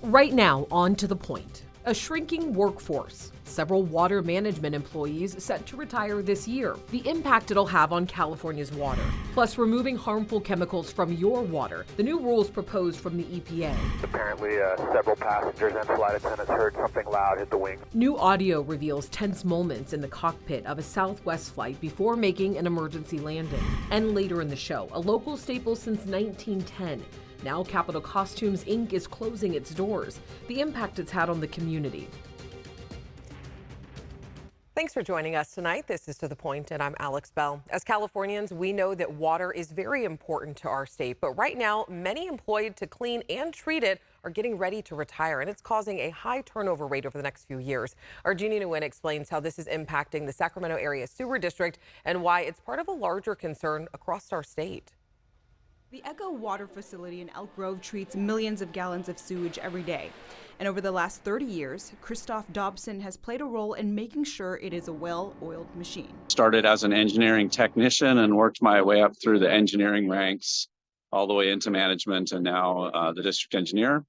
Right now, on to the point. A shrinking workforce. Several water management employees set to retire this year. The impact it'll have on California's water. Plus, removing harmful chemicals from your water. The new rules proposed from the EPA. Apparently, several passengers and flight attendants heard something loud hit the wing. New audio reveals tense moments in the cockpit of a Southwest flight before making an emergency landing. And later in the show, a local staple since 1910. Now Capitol Costumes Inc. is closing its doors. The impact it's had on the community. Thanks for joining us tonight. This is To the Point, and I'm Alex Bell. As Californians, we know that water is very important to our state, but right now, many employed to clean and treat it are getting ready to retire, and it's causing a high turnover rate over the next few years. Our Jeannie Nguyen explains how this is impacting the Sacramento area sewer district and why it's part of a larger concern across our state. The Echo Water Facility in Elk Grove treats millions of gallons of sewage every day. And over the last 30 years, Christoph Dobson has played a role in making sure it is a well-oiled machine. Started as an engineering technician and worked my way up through the engineering ranks all the way into management, and now the district engineer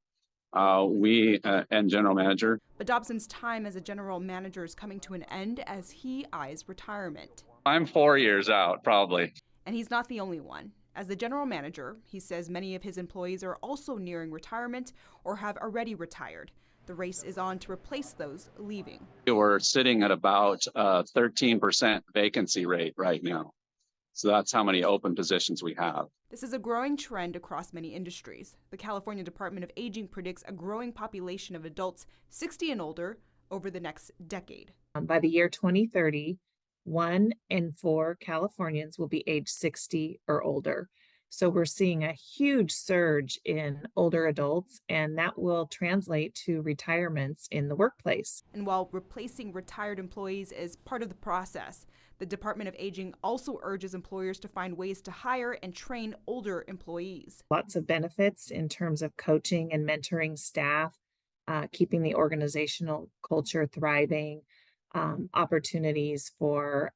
and general manager. But Dobson's time as a general manager is coming to an end as he eyes retirement. I'm 4 years out, probably. And he's not the only one. As the general manager, he says many of his employees are also nearing retirement or have already retired. The race is on to replace those leaving. We're sitting at about a 13% vacancy rate right now. So that's how many open positions we have. This is a growing trend across many industries. The California Department of Aging predicts a growing population of adults 60 and older over the next decade. By the year 2030, 1 in 4 Californians will be age 60 or older. So we're seeing a huge surge in older adults, and that will translate to retirements in the workplace. And while replacing retired employees is part of the process, the Department of Aging also urges employers to find ways to hire and train older employees. Lots of benefits in terms of coaching and mentoring staff, keeping the organizational culture thriving, opportunities for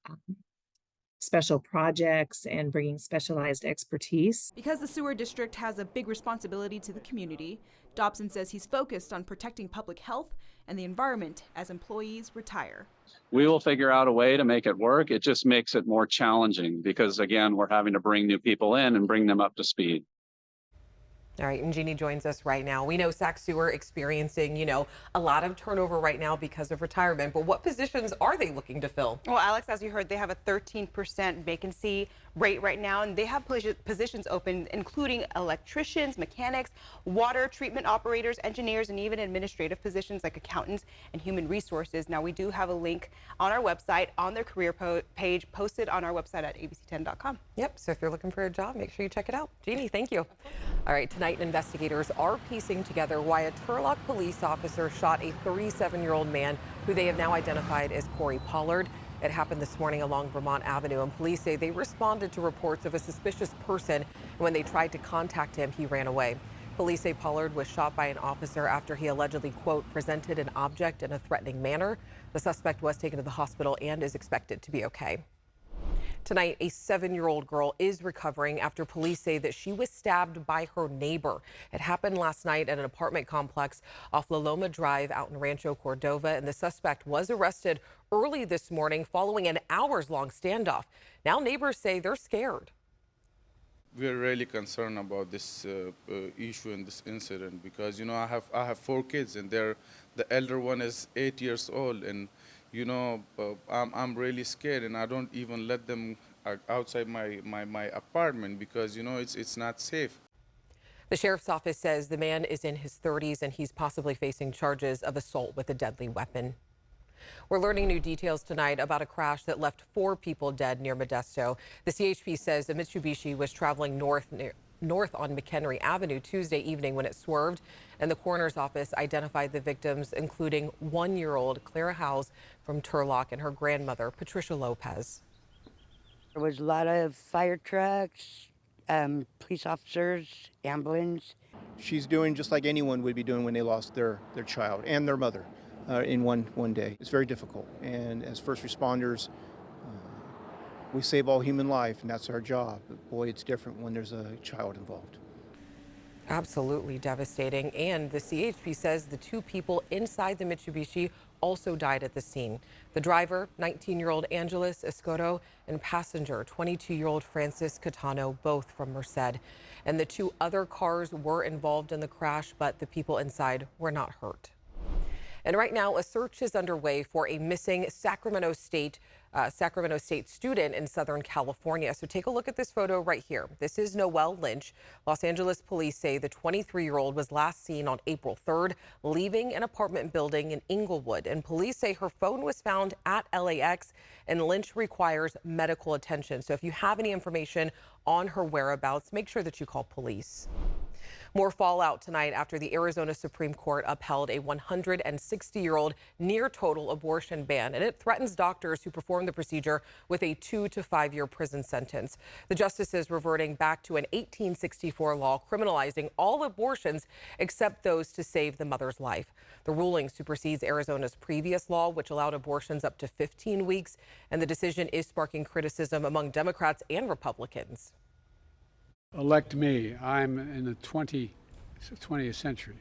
special projects and bringing specialized expertise. Because the sewer district has a big responsibility to the community, Dobson says he's focused on protecting public health and the environment as employees retire. We will figure out a way to make it work. It just makes it more challenging because, again, we're having to bring new people in and bring them up to speed. All right, and Jeannie joins us right now. We know Sac Sewer experiencing, a lot of turnover right now because of retirement, but what positions are they looking to fill? Well, Alex, as you heard, they have a 13% vacancy rate right now, and they have positions open, including electricians, mechanics, water treatment operators, engineers, and even administrative positions like accountants and human resources. Now, we do have a link on our website, on their career page, posted on our website at abc10.com. Yep, so if you're looking for a job, make sure you check it out. Jeannie, thank you. All right, tonight investigators are piecing together why a Turlock police officer shot a 37-year-old man who they have now identified as Corey Pollard. It happened this morning along Vermont Avenue, and police say they responded to reports of a suspicious person, and when they tried to contact him, he ran away. Police say Pollard was shot by an officer after he allegedly, quote, presented an object in a threatening manner. The suspect was taken to the hospital and is expected to be okay. Tonight, a 7-year-old girl is recovering after police say that she was stabbed by her neighbor. It happened last night at an apartment complex off La Loma Drive out in Rancho Cordova, and the suspect was arrested early this morning following an hours-long standoff. Now neighbors say they're scared. We're really concerned about this issue and this incident because, I have 4 kids, and the elder one is 8 years old, and I'm really scared, and I don't even let them outside my apartment because, it's not safe. The sheriff's office says the man is in his 30s and he's possibly facing charges of assault with a deadly weapon. We're learning new details tonight about a crash that left 4 people dead near Modesto. The CHP says the Mitsubishi was traveling north on McHenry Avenue Tuesday evening when it swerved, and the coroner's office identified the victims, including 1-year-old Clara Howes from Turlock and her grandmother, Patricia Lopez. There was a lot of fire trucks, police officers, ambulance. She's doing just like anyone would be doing when they lost their child and their mother in one day. It's very difficult, and as first responders, we save all human life, and that's our job. But boy, it's different when there's a child involved. Absolutely devastating. And the CHP says the two people inside the Mitsubishi also died at the scene. The driver, 19-year-old Angeles Escoto, and passenger, 22-year-old Francis Catano, both from Merced. And the two other cars were involved in the crash, but the people inside were not hurt. And right now, a search is underway for a missing Sacramento State student in Southern California. So take a look at this photo right here. This is Noelle Lynch. Los Angeles police say the 23-year-old was last seen on April 3rd, leaving an apartment building in Inglewood. And police say her phone was found at LAX, and Lynch requires medical attention. So if you have any information on her whereabouts, make sure that you call police. More fallout tonight after the Arizona Supreme Court upheld a 160-year-old near-total abortion ban, and it threatens doctors who perform the procedure with a 2 to 5 year prison sentence. The justices reverting back to an 1864 law criminalizing all abortions except those to save the mother's life. The ruling supersedes Arizona's previous law, which allowed abortions up to 15 weeks, and the decision is sparking criticism among Democrats and Republicans. Elect me. I'm in the 20th century,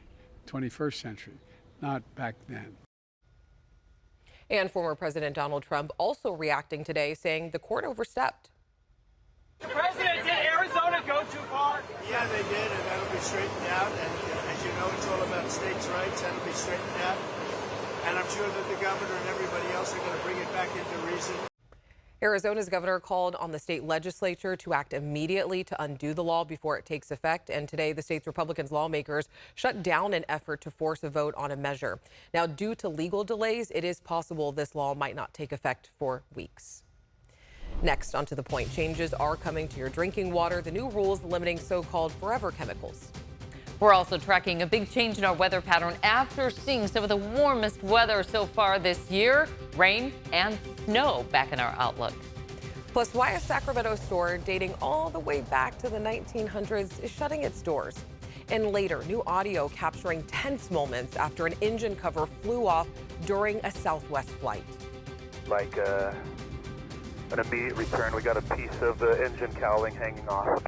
21st century, not back then. And former President Donald Trump also reacting today, saying the court overstepped. President, did Arizona go too far? Yeah, they did, and that'll be straightened out. And as you know, it's all about states' rights. That'll be straightened out. And I'm sure that the governor and everybody else are going to bring it back into reason. Arizona's governor called on the state legislature to act immediately to undo the law before it takes effect. And today, the state's Republican lawmakers shut down an effort to force a vote on a measure. Now, due to legal delays, it is possible this law might not take effect for weeks. Next, on To The Point, changes are coming to your drinking water. The new rules limiting so-called forever chemicals. We're also tracking a big change in our weather pattern after seeing some of the warmest weather so far this year. Rain and snow back in our outlook. Plus, why a Sacramento store dating all the way back to the 1900s is shutting its doors. And later, new audio capturing tense moments after an engine cover flew off during a Southwest flight. Like an immediate return, we got a piece of the engine cowling hanging off.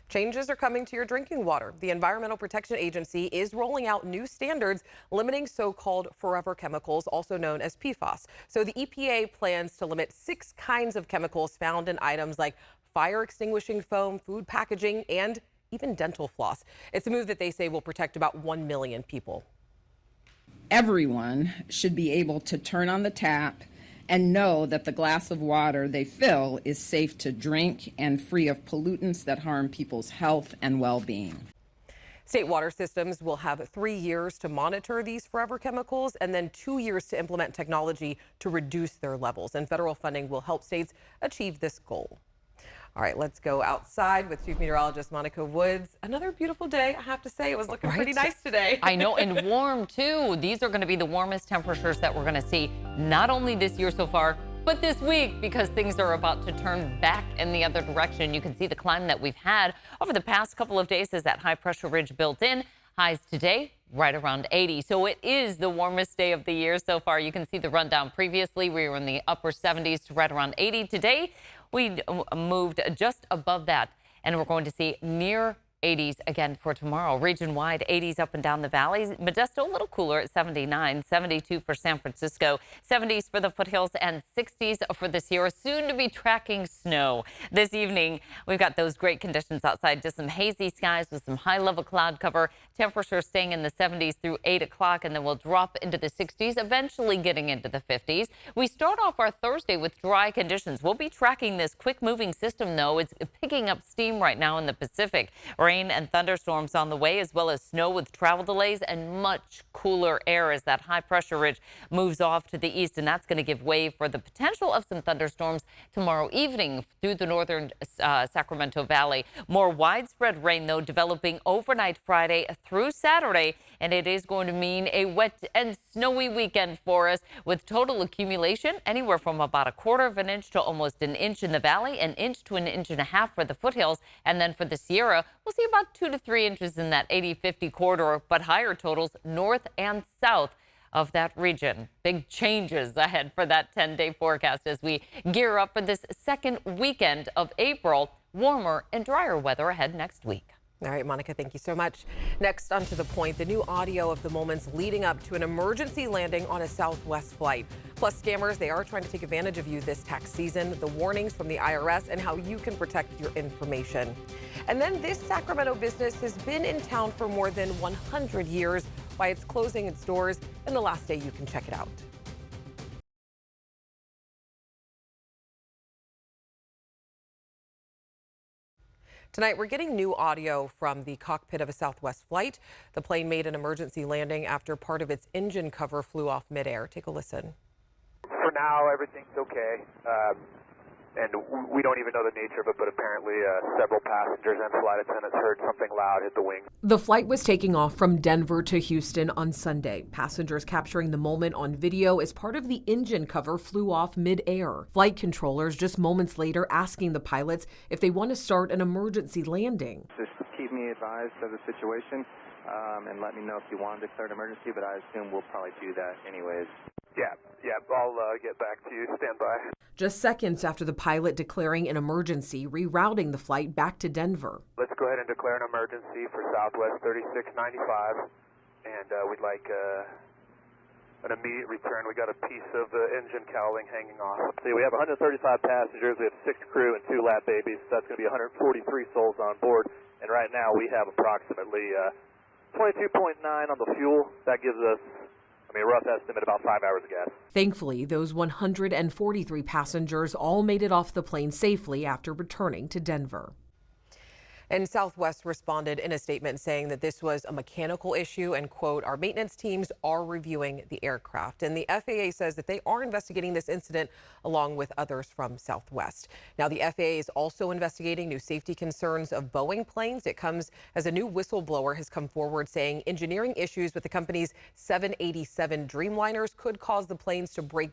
Changes are coming to your drinking water. The Environmental Protection Agency is rolling out new standards limiting so-called forever chemicals, also known as PFAS. So the EPA plans to limit 6 kinds of chemicals found in items like fire extinguishing foam, food packaging, and even dental floss. It's a move that they say will protect about 1 million people. Everyone should be able to turn on the tap and know that the glass of water they fill is safe to drink and free of pollutants that harm people's health and well-being. State water systems will have 3 years to monitor these forever chemicals and then 2 years to implement technology to reduce their levels. And federal funding will help states achieve this goal. All right, let's go outside with Chief Meteorologist Monica Woods. Another beautiful day, I have to say. It was looking pretty nice today. I know, and warm too. These are going to be the warmest temperatures that we're going to see, not only this year so far, but this week, because things are about to turn back in the other direction. You can see the climb that we've had over the past couple of days as that high pressure ridge built in. Highs today right around 80. So it is the warmest day of the year so far. You can see the rundown previously. We were in the upper 70s to right around 80. Today, we moved just above that, and we're going to see near 80s again for tomorrow. Region-wide, 80s up and down the valleys. Modesto a little cooler at 79, 72 for San Francisco, 70s for the foothills, and 60s for the Sierra. Soon to be tracking snow. This evening, we've got those great conditions outside. Just some hazy skies with some high-level cloud cover. Temperature staying in the 70s through 8 o'clock, and then we'll drop into the 60s, eventually getting into the 50s. We start off our Thursday with dry conditions. We'll be tracking this quick-moving system, though. It's picking up steam right now in the Pacific. Rain and thunderstorms on the way, as well as snow with travel delays and much cooler air as that high pressure ridge moves off to the east. And that's going to give way for the potential of some thunderstorms tomorrow evening through the northern Sacramento Valley. More widespread rain, though, developing overnight Friday through Saturday. And it is going to mean a wet and snowy weekend for us, with total accumulation anywhere from about 1/4 of an inch to almost an inch in the valley, 1 inch to 1.5 inches for the foothills. And then for the Sierra, we'll see about 2 to 3 inches in that 80-50 corridor, but higher totals north and south of that region. Big changes ahead for that 10-day forecast as we gear up for this second weekend of April. Warmer and drier weather ahead next week. All right, Monica, thank you so much. Next, on to the point, the new audio of the moments leading up to an emergency landing on a Southwest flight. Plus, scammers, they are trying to take advantage of you this tax season, the warnings from the IRS, and how you can protect your information. And then this Sacramento business has been in town for more than 100 years. Why it's closing its doors, and the last day you can check it out. Tonight, we're getting new audio from the cockpit of a Southwest flight. The plane made an emergency landing after part of its engine cover flew off midair. Take a listen. For now, everything's okay. And we don't even know the nature of it, but apparently several passengers and flight attendants heard something loud hit the wing. The flight was taking off from Denver to Houston on Sunday. Passengers capturing the moment on video as part of the engine cover flew off mid-air. Flight controllers just moments later asking the pilots if they want to start an emergency landing. Just keep me advised of the situation and let me know if you want to declare an emergency, but I assume we'll probably do that anyways. Yeah, I'll get back to you. Stand by. Just seconds after the pilot declaring an emergency, rerouting the flight back to Denver. Let's go ahead and declare an emergency for Southwest 3695, and we'd like an immediate return. We got a piece of the engine cowling hanging off. See, we have 135 passengers. We have 6 crew and 2 lap babies. So that's going to be 143 souls on board, and right now we have approximately 22.9 on the fuel. That gives us, a rough estimate, about 5 hours of gas. Thankfully, those 143 passengers all made it off the plane safely after returning to Denver. And Southwest responded in a statement saying that this was a mechanical issue and, quote, our maintenance teams are reviewing the aircraft. And the FAA says that they are investigating this incident along with others from Southwest. Now, the FAA is also investigating new safety concerns of Boeing planes. It comes as a new whistleblower has come forward saying engineering issues with the company's 787 Dreamliners could cause the planes to break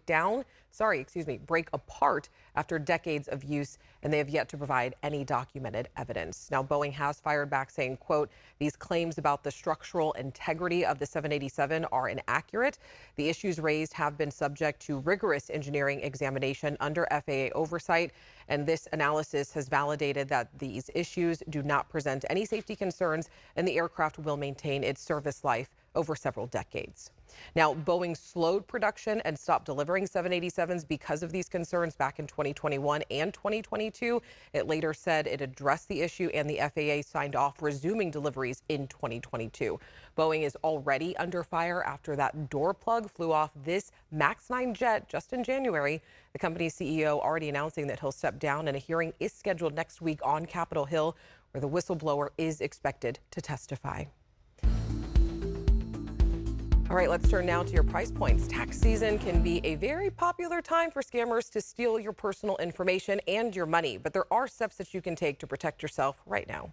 apart after decades of use, and they have yet to provide any documented evidence. Now, Boeing has fired back saying, quote, these claims about the structural integrity of the 787 are inaccurate. The issues raised have been subject to rigorous engineering examination under FAA oversight, and this analysis has validated that these issues do not present any safety concerns, and the aircraft will maintain its service life over several decades. Now, Boeing slowed production and stopped delivering 787s because of these concerns back in 2021 and 2022. It later said it addressed the issue and the FAA signed off resuming deliveries in 2022. Boeing is already under fire after that door plug flew off this MAX 9 jet just in January. The company's CEO already announcing that he'll step down, and a hearing is scheduled next week on Capitol Hill, where the whistleblower is expected to testify. All right, let's turn now to your price points. Tax season can be a very popular time for scammers to steal your personal information and your money, but there are steps that you can take to protect yourself right now.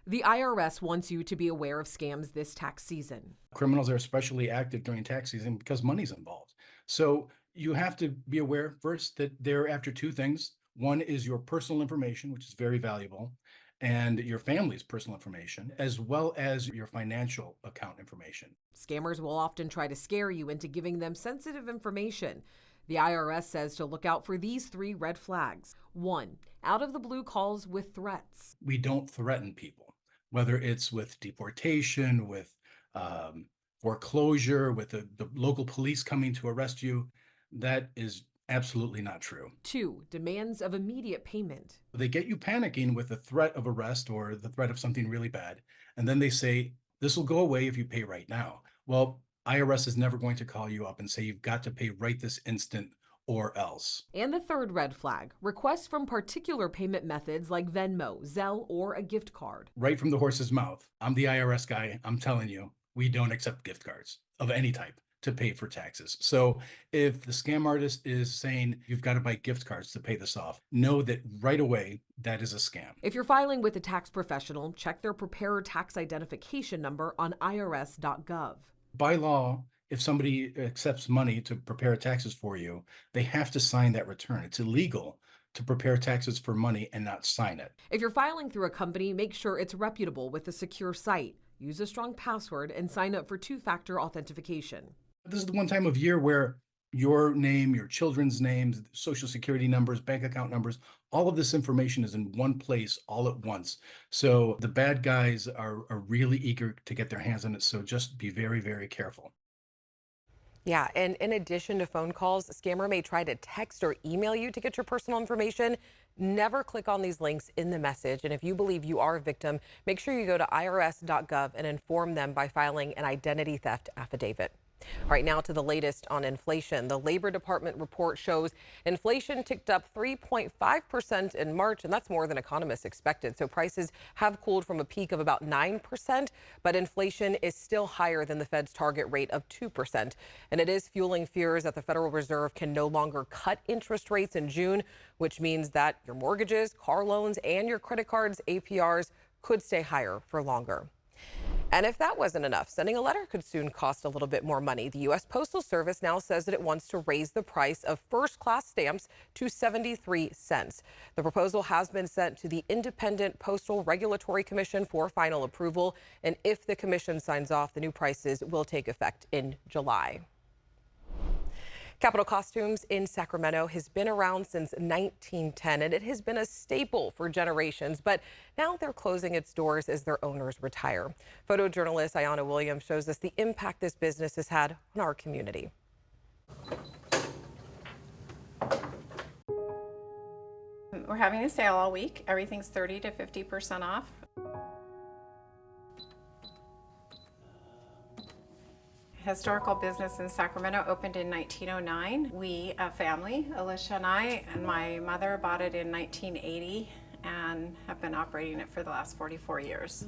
The IRS wants you to be aware of scams this tax season. Criminals are especially active during tax season because money's involved. So you have to be aware first that they're after 2 things. One is your personal information, which is very valuable, and your family's personal information, as well as your financial account information. Scammers will often try to scare you into giving them sensitive information. The IRS says to look out for these 3 red flags. 1, out of the blue calls with threats. We don't threaten people, whether it's with deportation, with foreclosure, with the local police coming to arrest you. That is absolutely not true. 2, demands of immediate payment. They get you panicking with the threat of arrest or the threat of something really bad. And then they say, this will go away if you pay right now. Well, IRS is never going to call you up and say you've got to pay right this instant or else. And the 3rd red flag, requests from particular payment methods like Venmo, Zelle, or a gift card. Right from the horse's mouth. I'm the IRS guy. I'm telling you, we don't accept gift cards of any type to pay for taxes. So if the scam artist is saying you've got to buy gift cards to pay this off, know that right away that is a scam. If you're filing with a tax professional, check their preparer tax identification number on irs.gov. By law, if somebody accepts money to prepare taxes for you, they have to sign that return. It's illegal to prepare taxes for money and not sign it. If you're filing through a company, make sure it's reputable with a secure site. Use a strong password and sign up for two-factor authentication. This is the one time of year where your name, your children's names, social security numbers, bank account numbers, all of this information is in one place all at once. So the bad guys are really eager to get their hands on it. So just be very, very careful. Yeah, and in addition to phone calls, a scammer may try to text or email you to get your personal information. Never click on these links in the message. And if you believe you are a victim, make sure you go to irs.gov and inform them by filing an identity theft affidavit. All right, now to the latest on inflation. The Labor Department report shows inflation ticked up 3.5% in March, and that's more than economists expected. So prices have cooled from a peak of about 9%, but inflation is still higher than the Fed's target rate of 2%. And it is fueling fears that the Federal Reserve can no longer cut interest rates in June, which means that your mortgages, car loans, and your credit cards' APRs could stay higher for longer. And if that wasn't enough, sending a letter could soon cost a little bit more money. The U.S. Postal Service now says that it wants to raise the price of first-class stamps to 73 cents. The proposal has been sent to the Independent Postal Regulatory Commission for final approval. And if the commission signs off, the new prices will take effect in July. Capitol Costumes in Sacramento has been around since 1910, and it has been a staple for generations. But now they're closing its doors as their owners retire. Photojournalist Ayanna Williams shows us the impact this business has had on our community. We're having a sale all week. Everything's 30 to 50% off. Historical business in Sacramento opened in 1909. We, a family, Alicia and I, and my mother bought it in 1980 and have been operating it for the last 44 years.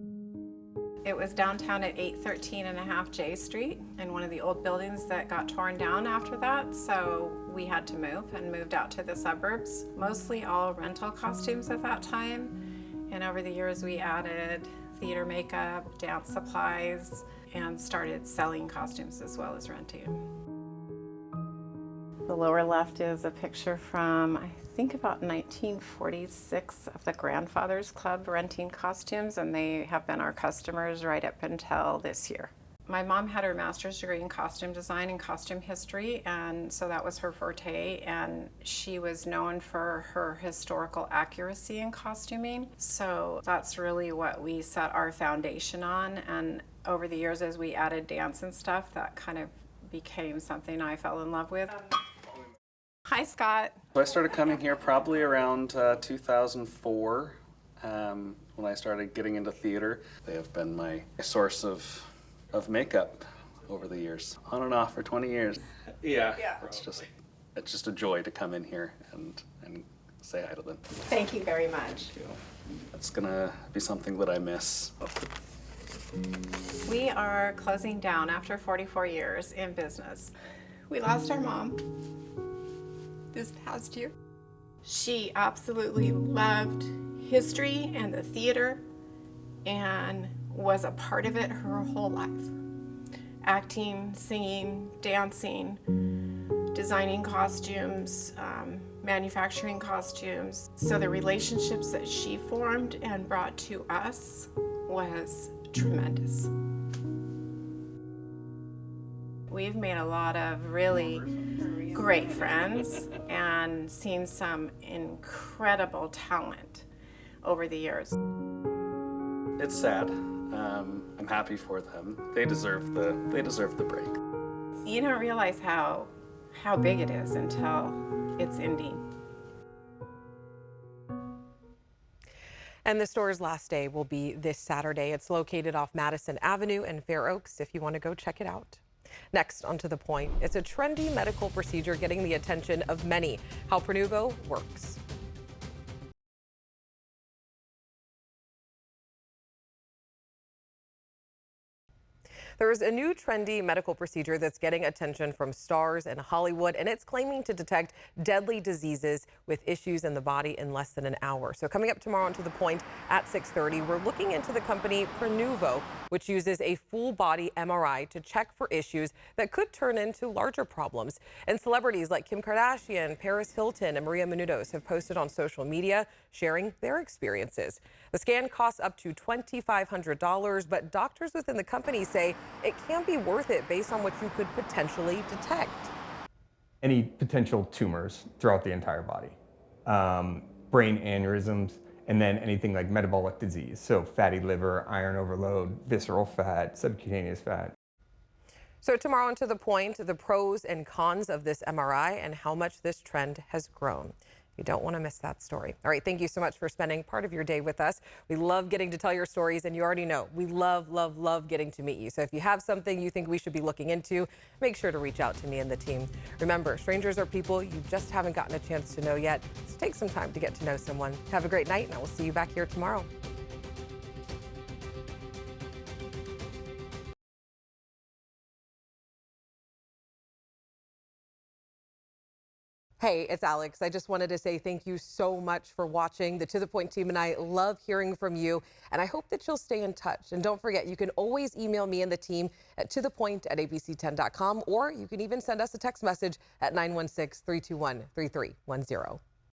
It was downtown at 813.5 J Street in one of the old buildings that got torn down after that, so we had to move and moved out to the suburbs. Mostly all rental costumes at that time, and over the years we added theater makeup, dance supplies, and started selling costumes as well as renting. The lower left is a picture from, I think, about 1946 of the Grandfathers Club renting costumes, and they have been our customers right up until this year. My mom had her master's degree in costume design and costume history, and so that was her forte, and she was known for her historical accuracy in costuming. So that's really what we set our foundation on, and over the years as we added dance and stuff, that kind of became something I fell in love with. Hi, Scott. So I started coming here probably around 2004 when I started getting into theater. They have been my source of makeup over the years, on and off for 20 years. Yeah. It's just a joy to come in here and say hi to them. Thank you very much. It's gonna be something that I miss. We are closing down after 44 years in business. We lost our mom this past year. She absolutely loved history and the theater and was a part of it her whole life. Acting, singing, dancing, designing costumes, manufacturing costumes. So the relationships that she formed and brought to us was tremendous. We've made a lot of really great friends and seen some incredible talent over the years. It's sad. I'm happy for them. They deserve the break. You don't realize how big it is until it's ending. And the store's last day will be this Saturday. It's located off Madison Avenue in Fair Oaks if you want to go check it out. Next, on To The Point. It's a trendy medical procedure getting the attention of many. How Prenuvo works. There's a new trendy medical procedure that's getting attention from stars in Hollywood, and it's claiming to detect deadly diseases with issues in the body in less than an hour. So coming up tomorrow on To The Point at 6:30, we're looking into the company Prenuvo, which uses a full body MRI to check for issues that could turn into larger problems. And celebrities like Kim Kardashian, Paris Hilton, and Maria Menounos have posted on social media sharing their experiences. The scan costs up to $2,500, but doctors within the company say it can be worth it based on what you could potentially detect. Any potential tumors throughout the entire body, brain aneurysms, and then anything like metabolic disease. So fatty liver, iron overload, visceral fat, subcutaneous fat. So tomorrow on To The Point, the pros and cons of this MRI and how much this trend has grown. You don't want to miss that story. All right, thank you so much for spending part of your day with us. We love getting to tell your stories, and you already know we love getting to meet you. So if you have something you think we should be looking into, make sure to reach out to me and the team. Remember, strangers are people you just haven't gotten a chance to know yet. So take some time to get to know someone. Have a great night, and I will see you back here tomorrow. Hey, it's Alex. I just wanted to say thank you so much for watching. The To The Point team and I love hearing from you, and I hope that you'll stay in touch. And don't forget, you can always email me and the team at tothepoint@abc10.com, or you can even send us a text message at 916-321-3310.